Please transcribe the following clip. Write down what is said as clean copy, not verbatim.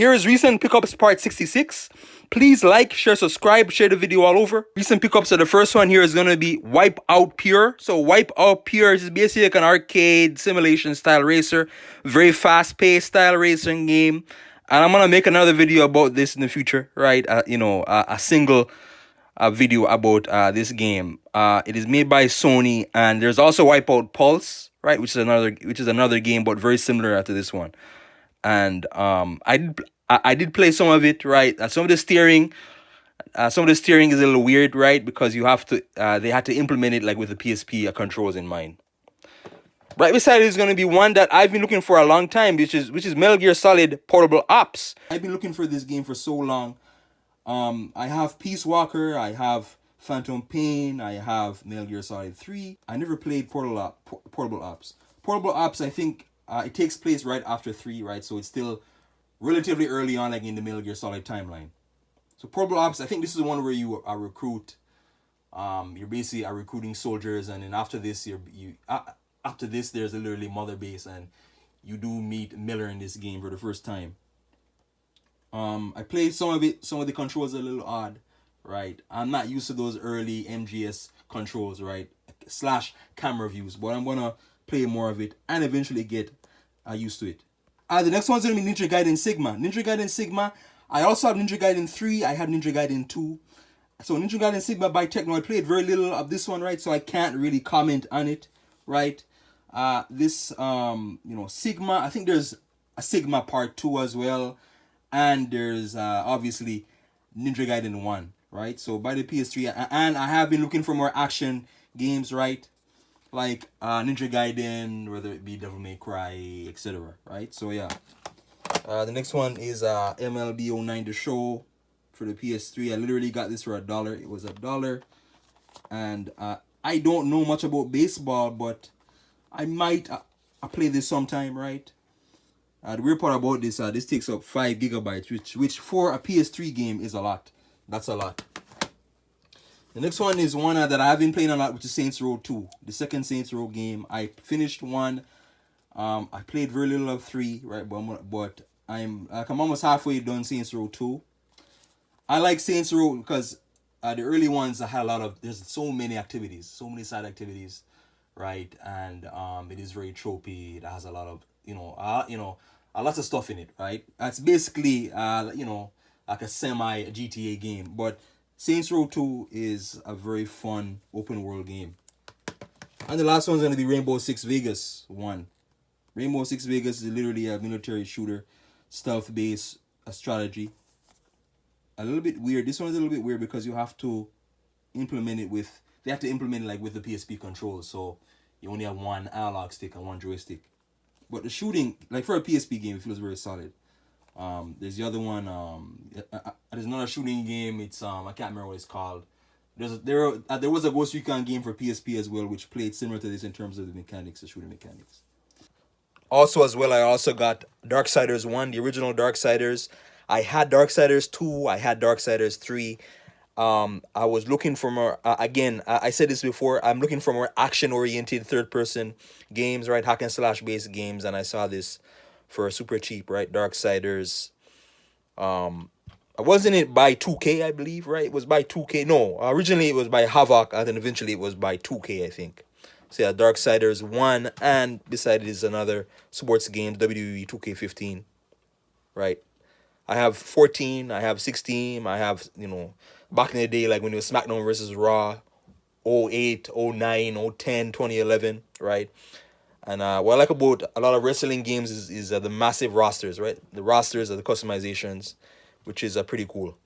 Here is recent pickups part 66. Please like, share, subscribe, share the video all over. Recent pickups, so the first one here is going to be Wipeout Pure. So Wipeout Pure is basically like an arcade simulation style racer. Very fast paced style racing game. And I'm going to make another video about this in the future, right? A single video about this game. It is made by Sony, and there's also Wipeout Pulse, right? Which is another game, but very similar to this one. And I did play some of it, right? Some of the steering is a little weird, right? Because you have to they had to implement it like with the PSP controls in mind. Right beside it is going to be one that I've been looking for a long time, which is Metal Gear Solid Portable Ops. I've been looking for this game for so long. I have Peace Walker, I have Phantom Pain, I have Metal Gear Solid 3. I never played Portable Ops. Portable Ops, I think it takes place right after 3, right? So it's still relatively early on, like in the Metal Gear Solid timeline. So Portable Ops, I think this is the one where you recruit. You're basically recruiting soldiers, and then after this, after this, there's literally Mother Base, and you do meet Miller in this game for the first time. I played some of it. Some of the controls are a little odd, right? I'm not used to those early MGS controls, right? / camera views, but I'm gonna play more of it and eventually get used to it. The next one's gonna be Ninja Gaiden Sigma. Ninja Gaiden Sigma. I also have Ninja Gaiden 3. I have Ninja Gaiden 2. So Ninja Gaiden Sigma by Techno. I played very little of this one, right? So I can't really comment on it, right? Sigma. I think there's a Sigma Part 2 as well, and there's obviously Ninja Gaiden 1, right? So by the PS3, and I have been looking for more action games, right? Like Ninja Gaiden, whether it be Devil May Cry, etc. Right? So yeah. The next one is MLB 09 The Show for the PS3. I literally got this for $1. It was $1. And I don't know much about baseball, but I might play this sometime, right? The weird part about this, this takes up 5 gigabytes, which for a PS3 game is a lot. That's a lot. The next one is one that I have been playing a lot, which is Saints Row 2. The second Saints Row game. I finished 1. I played very little of 3, right? But I'm almost halfway done Saints Row 2. I like Saints Row because the early ones I had there's so many activities, so many side activities, right? And it is very tropey. It has a lot of a lot of stuff in it, right? That's basically like a semi GTA game, but Saints Row 2 is a very fun open world game. And the last one's going to be Rainbow Six Vegas 1. Rainbow Six Vegas is literally a military shooter, stealth-based strategy. A little bit weird. This one's a little bit weird because you have to implement it with... They have to implement it like with the PSP controls, so you only have one analog stick and one joystick. But the shooting, like for a PSP game, it feels very solid. There's the other one. There's another shooting game. It's I can't remember what it's called. There was a Ghost Recon game for PSP as well, which played similar to this in terms of the mechanics, the shooting mechanics. Also, as well, I also got Darksiders 1, the original Darksiders. I had Darksiders 2. I had Darksiders 3. I was looking for more. Again, I said this before. I'm looking for more action-oriented third-person games, right? Hack and slash based games, and I saw this for super cheap, right? Darksiders. Wasn't it by 2K, I believe, right? It was by 2K. No, originally it was by Havoc, and then eventually it was by 2K, I think. So yeah, Darksiders 1, and beside it is another sports game, WWE 2K15, right? I have 14, I have 16, I have, back in the day, like when it was SmackDown versus Raw, 08, 09, 010, 2011, right? And what I like about a lot of wrestling games is the massive rosters, right? The rosters are the customizations, which is pretty cool.